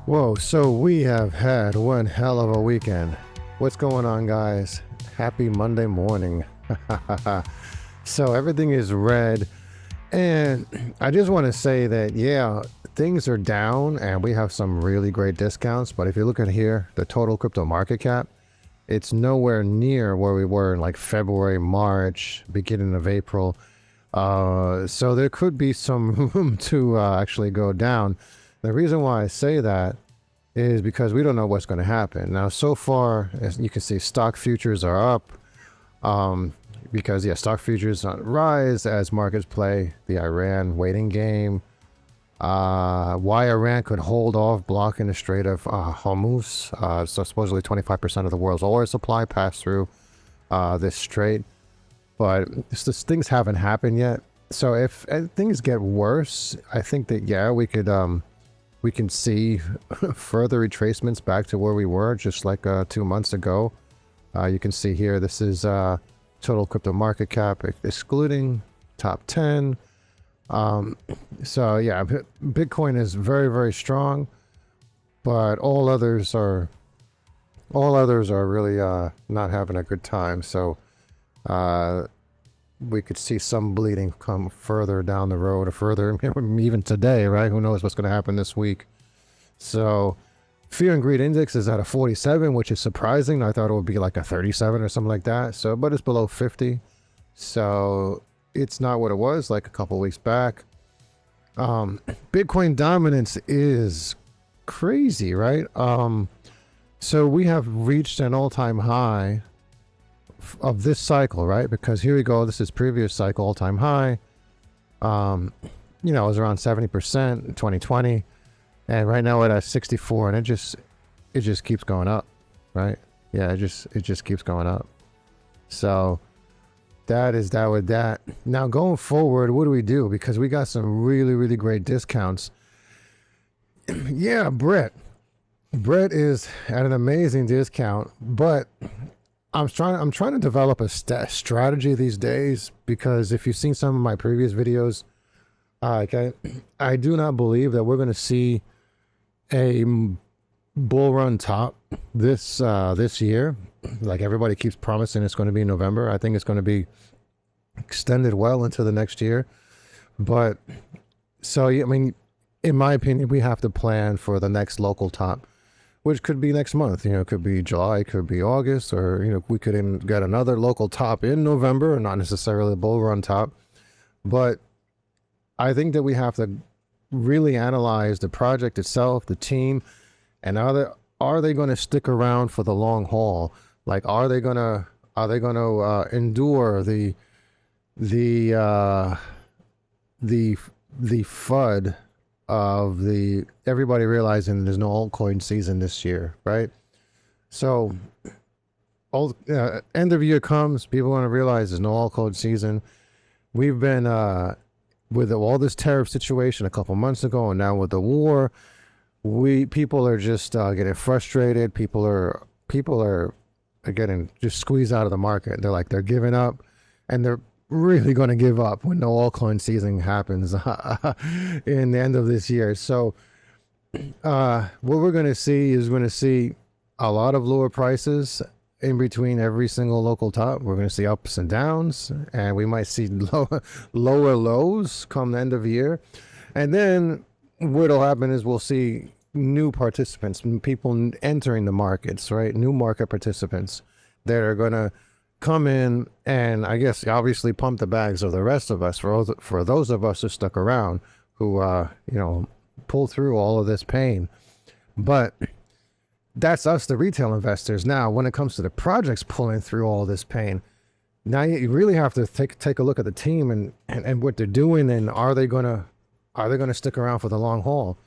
Whoa, so we have had one hell of a weekend. What's going on, guys? Happy Monday morning. So everything is red, and I just want to say that, yeah, things are down and we have some really great discounts, but if you look at here, the total crypto market cap, it's nowhere near where we were in like February, March, beginning of April. So there could be some room to actually go down. The reason why I say that is because we don't know what's going to happen. Now, so far, as you can see, stock futures are up because, yeah, stock futures on rise as markets play the Iran waiting game. Why Iran could hold off blocking the Strait of Hormuz. So supposedly 25% of the world's oil supply passed through this strait. But just things haven't happened yet. So if things get worse, I think that, yeah, we can see further retracements back to where we were just like 2 months ago. You can see here, this is total crypto market cap excluding top 10. So yeah, Bitcoin is very, very strong, but all others are really not having a good time. So we could see some bleeding come further down the road or further even today, right? Who knows what's going to happen this week. So fear and greed index is at a 47, which is surprising. I thought it would be like a 37 or something like that. So, but it's below 50. So it's not what it was like a couple weeks back. Bitcoin dominance is crazy, right? So we have reached an all-time high of this cycle, right? Because here we go, this is previous cycle all-time high. You know, it was around 70% in 2020, and right now we're at 64, and it just keeps going up, right? Yeah, it just keeps going up. So that is that with that. Now going forward, what do we do? Because we got some really, really great discounts. Yeah, Brett is at an amazing discount, but I'm trying to develop a strategy these days, because if you've seen some of my previous videos, okay, I do not believe that we're going to see a bull run top this year. Like everybody keeps promising it's going to be in November. I think it's going to be extended well into the next year. But so, yeah, I mean, in my opinion, we have to plan for the next local top, which could be next month. You know, it could be July, it could be August, or, you know, we could even get another local top in November, not necessarily a bull run top. But I think that we have to really analyze the project itself, the team, and are they going to stick around for the long haul? Like, are they going to endure the FUD of everybody realizing there's no altcoin season this year, right? So end of year comes, people want to realize there's no altcoin season. We've been with all this tariff situation a couple months ago, and now with the war, people are just getting frustrated. People are getting just squeezed out of the market. They're giving up, and they're really going to give up when no altcoin season happens in the end of this year. So what we're going to see is a lot of lower prices in between every single local top. We're going to see ups and downs, and we might see lower lows come the end of the year. And then what'll happen is we'll see new participants, people entering the markets, right? New market participants that are going to come in and, I guess, obviously pump the bags of the rest of us, for those of us who stuck around, who you know, pull through all of this pain. But that's us, the retail investors. Now, when it comes to the projects pulling through all this pain, now you really have to take a look at the team and what they're doing, and are they gonna stick around for the long haul?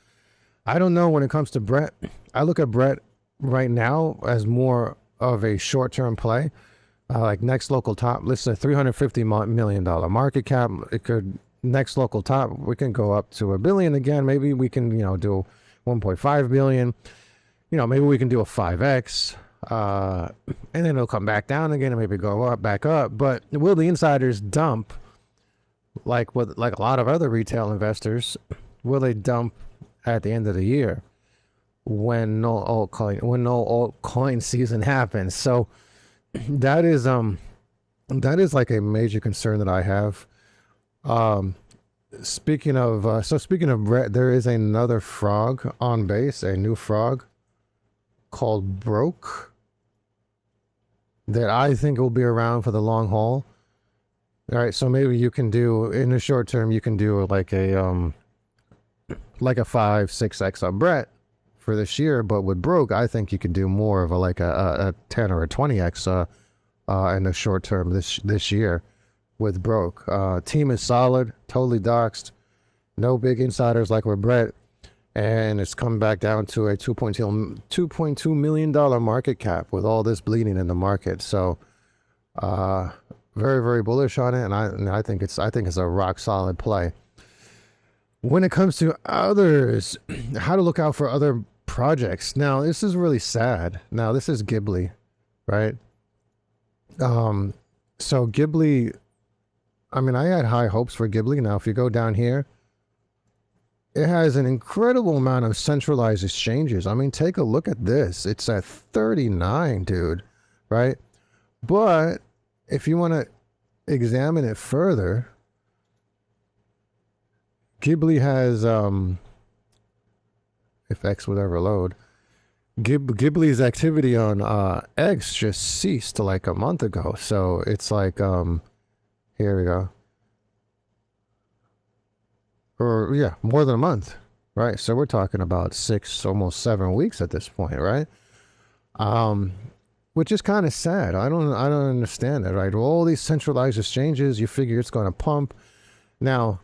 I don't know. When it comes to Brett, I look at Brett right now as more of a short-term play. Like next local top, let's say $350 million market cap. It could, next local top, we can go up to $1 billion again. Maybe we can, you know, do 1.5 billion. You know, maybe we can do a 5x, and then it'll come back down again and maybe go up, back up. But will the insiders dump like a lot of other retail investors? Will they dump at the end of the year? when no altcoin season happens. So that is like a major concern that I have. Speaking of there is another frog on base, a new frog called Broke, that I think will be around for the long haul. All right, so maybe you can do, in the short term, you can do like a 5-6x on Brett for this year, but with Broke, I think you could do more of a 10 or a 20x in the short term this year with Broke. Team is solid, totally doxed, no big insiders like with Brett, and it's come back down to a $2.2 million market cap with all this bleeding in the market. So very, very bullish on it, and I think it's a rock solid play. When it comes to others, how to look out for other projects. Now, this is really sad. Now, this is Ghibli, right? So Ghibli, I mean, I had high hopes for Ghibli. Now, if you go down here, it has an incredible amount of centralized exchanges. I mean, take a look at this. It's at 39, dude, right? But if you want to examine it further, Ghibli has, if X would ever load, Ghibli's activity on X just ceased like a month ago. So it's like, here we go. Or yeah, more than a month, right? So we're talking about 6, almost 7 weeks at this point, right? Which is kind of sad. I don't understand that, right? All these centralized exchanges, you figure it's going to pump. Now,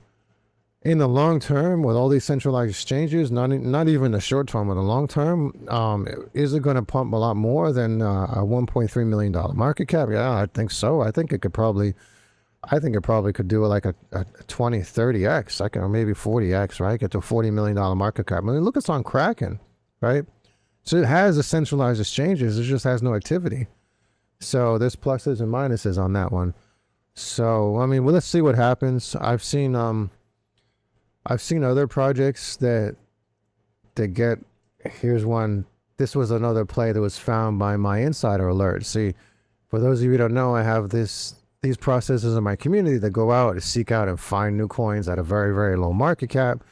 in the long term, with all these centralized exchanges, not even the short term, but the long term, is it going to pump a lot more than a $1.3 million market cap? Yeah, I think so. I think it probably could do like a 20, 30x, or maybe 40x, right? Get to a $40 million market cap. I mean, look, it's on Kraken, right? So it has the centralized exchanges. It just has no activity. So there's pluses and minuses on that one. So, I mean, well, let's see what happens. I've seen other projects that get, here's one. This was another play that was found by my insider alert. See, for those of you who don't know, I have these processes in my community that go out to seek out and find new coins at a very, very low market cap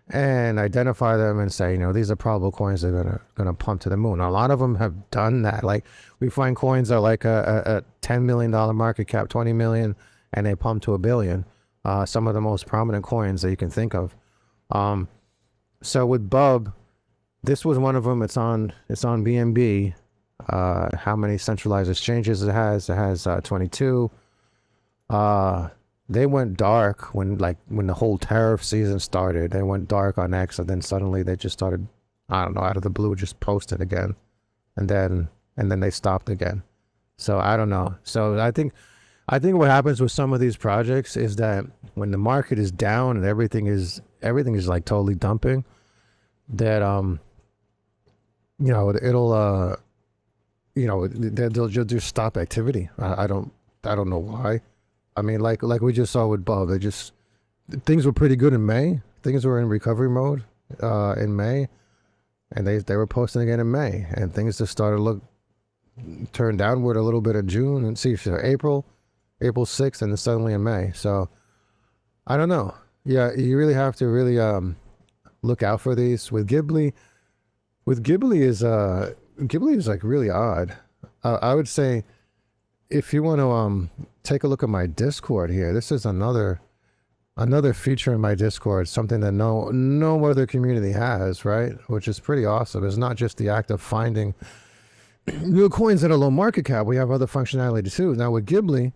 and identify them and say, these are probable coins that are gonna pump to the moon. A lot of them have done that. Like, we find coins that are like a $10 million market cap, 20 million, and they pump to $1 billion. Some of the most prominent coins that you can think of. So with Bub, this was one of them. It's on BNB. How many centralized exchanges it has? It has 22. They went dark when the whole tariff season started. They went dark on X, and then suddenly they just started, I don't know, out of the blue, just posted again, and then they stopped again. So I don't know. So I think what happens with some of these projects is that when the market is down and everything is like totally dumping, that they'll just stop activity. I don't know why. I mean, like we just saw with Bob, things were pretty good in May. Things were in recovery mode in May, and they were posting again in May, and things just started to turn downward a little bit in June, and see, April 6th, and then suddenly in May. So I don't know. Yeah, you really have to look out for these. With Ghibli is like really odd. I would say, if you want to take a look at my Discord here, this is another feature in my Discord, something that no other community has, right? Which is pretty awesome. It's not just the act of finding new coins at a low market cap. We have other functionality too. Now with Ghibli,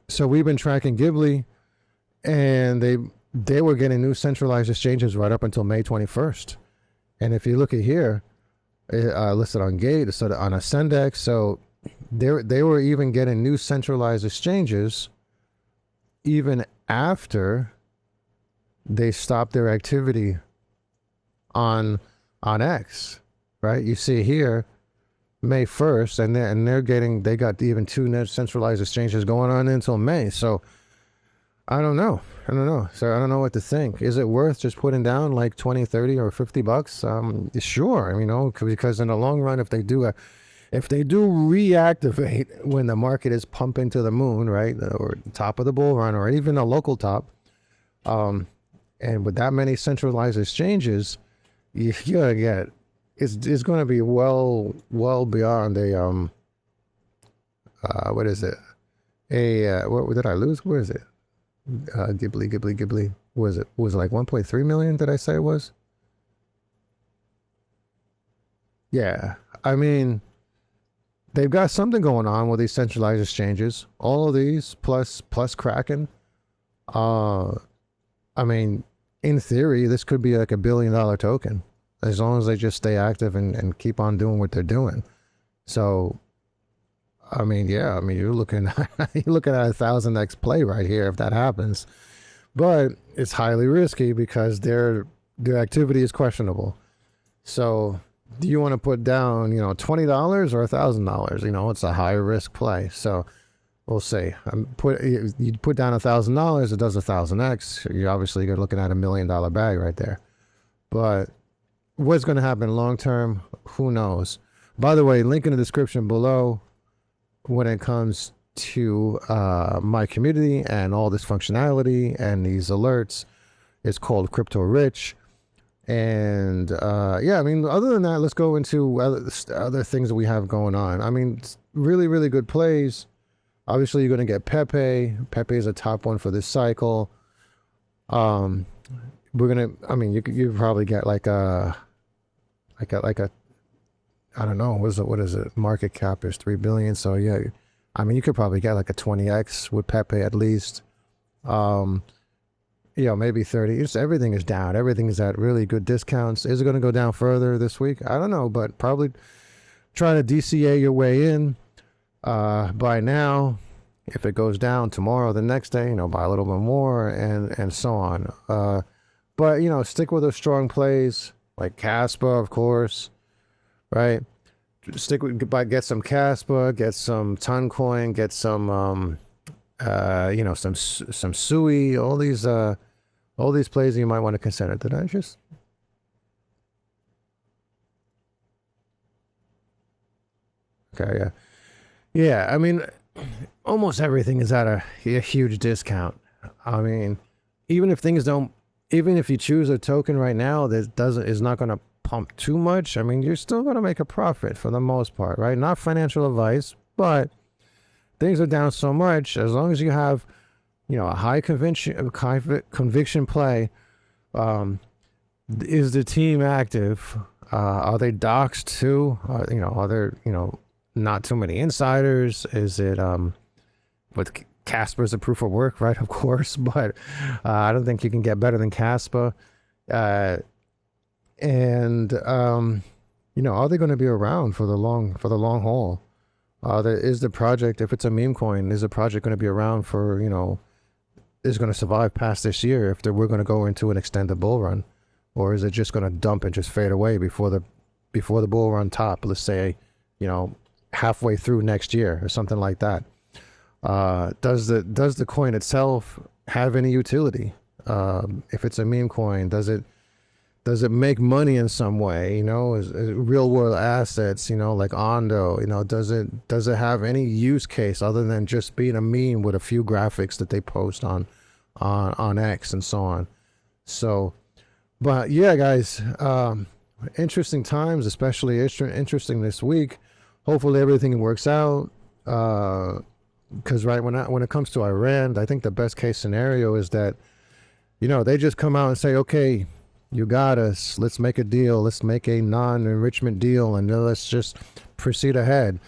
so we've been tracking Ghibli, and they were getting new centralized exchanges right up until May 21st. And if you look at here, listed on Gate, so on Ascendex, so they were even getting new centralized exchanges even after they stopped their activity on X, right? You see here, May 1st, and they got even 2 net centralized exchanges going on until May. So I don't know. I don't know. So I don't know what to think. Is it worth just putting down like 20, 30 or $50? Sure. Because in the long run, if they do reactivate when the market is pumping to the moon, right, or top of the bull run, or even a local top, and with that many centralized exchanges, you're gonna get it's going to be well beyond a what is it? What did I lose? Where is it? Ghibli. Was it like 1.3 million? Did I say it was? Yeah. I mean, they've got something going on with these centralized exchanges. All of these plus Kraken. Uh, I mean, in theory, this could be like $1 billion token as long as they just stay active and keep on doing what they're doing. So, I mean, yeah, I mean, you're looking at a 1,000x play right here if that happens, but it's highly risky because their activity is questionable. So, do you want to put down, $20 or $1,000? It's a high risk play. So, we'll see. You put down $1,000, it does 1,000x. You're looking at $1 million bag right there. But what's going to happen long term? Who knows? By the way, link in the description below when it comes to my community and all this functionality and these alerts. It's called Crypto Rich. And yeah, I mean, other than that, let's go into other things that we have going on. I mean, really, really good plays. Obviously, you're going to get Pepe. Pepe is a top one for this cycle. I mean, you probably get like a I don't know, what is it? Market cap is 3 billion. So yeah, I mean, you could probably get like a 20x with Pepe at least. Maybe 30. Everything is down. Everything is at really good discounts. Is it going to go down further this week? I don't know, but probably try to DCA your way in by now. If it goes down tomorrow, the next day, buy a little bit more and so on. But stick with those strong plays like Caspa, of course, right? Get some Caspa, get some Toncoin, get some some Sui, all these plays you might want to consider. Did I just? Okay, yeah. Yeah, I mean, almost everything is at a huge discount. I mean, even if you choose a token right now that is not going to pump too much, I mean, you're still going to make a profit for the most part, right? Not financial advice, but things are down so much. As long as you have, a high conviction play, is the team active? Are they doxed too? Are there, not too many insiders? Is it, with Casper's a proof of work, right? Of course, but I don't think you can get better than Casper. Are they going to be around for the long haul? Is the project, if it's a meme coin, is the project going to be around for, is going to survive past this year if we're going to go into an extended bull run? Or is it just going to dump and just fade away before the bull run top, let's say, halfway through next year or something like that? Does the coin itself have any utility? If it's a meme coin, does it make money in some way? Is real world assets, like Ondo, does it have any use case other than just being a meme with a few graphics that they post on X and so on? So, but yeah, guys, interesting times, especially interesting this week. Hopefully everything works out. Because right when it comes to Iran, I think the best case scenario is that, they just come out and say, okay, you got us. Let's make a deal. Let's make a non-enrichment deal, and let's just proceed ahead.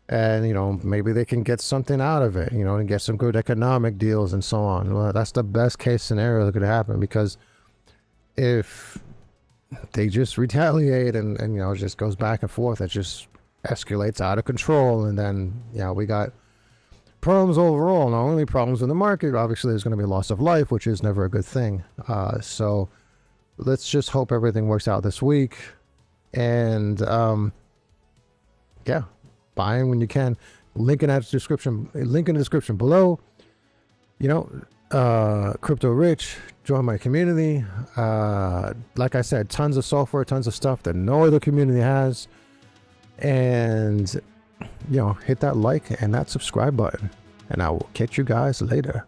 And maybe they can get something out of it. And get some good economic deals and so on. Well, that's the best case scenario that could happen, because if they just retaliate and it just goes back and forth, it just escalates out of control, and then we got problems overall. Not only problems in the market, obviously there's going to be loss of life, which is never a good thing. So let's just hope everything works out this week, and yeah, buying when you can. Link in the description below. crypto rich. Join my community. Like I said, tons of software, tons of stuff that no other community has. And, you know, hit that like and that subscribe button. And I will catch you guys later.